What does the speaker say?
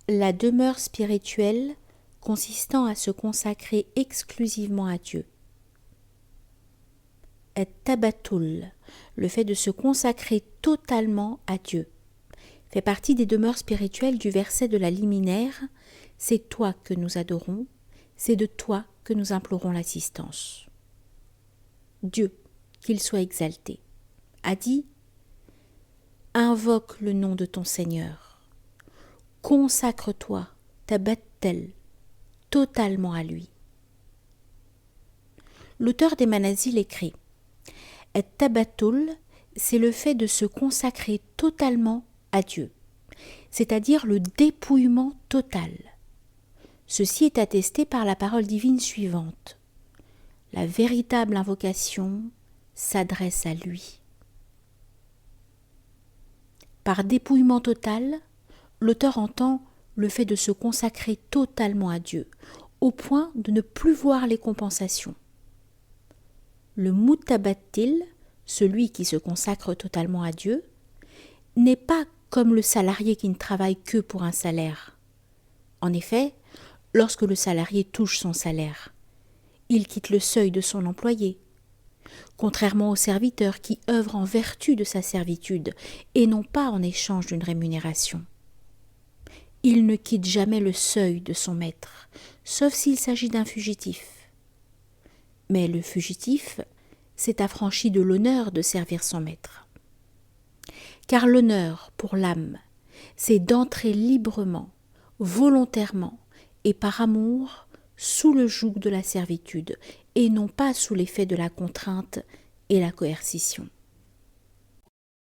La demeure spirituelle consistant à se consacrer exclusivement à Dieu. Et tabatul, le fait de se consacrer totalement à Dieu, fait partie des demeures spirituelles du verset de la liminaire « C'est toi que nous adorons, c'est de toi que nous implorons l'assistance ». Dieu, qu'il soit exalté, a dit « Invoque le nom de ton Seigneur, consacre-toi, tabattel, totalement à lui ». L'auteur des Manazil écrit « Et tabatul », c'est le fait de se consacrer totalement à Dieu, c'est-à-dire le dépouillement total. Ceci est attesté par la parole divine suivante. La véritable invocation s'adresse à lui. Par dépouillement total, l'auteur entend le fait de se consacrer totalement à Dieu, au point de ne plus voir les compensations. Le mutabattil, celui qui se consacre totalement à Dieu, n'est pas comme le salarié qui ne travaille que pour un salaire. En effet, lorsque le salarié touche son salaire, il quitte le seuil de son employé, contrairement au serviteur qui œuvre en vertu de sa servitude et non pas en échange d'une rémunération. Il ne quitte jamais le seuil de son maître, sauf s'il s'agit d'un fugitif. Mais le fugitif s'est affranchi de l'honneur de servir son maître. Car l'honneur, pour l'âme, c'est d'entrer librement, volontairement et par amour sous le joug de la servitude et non pas sous l'effet de la contrainte et la coercition.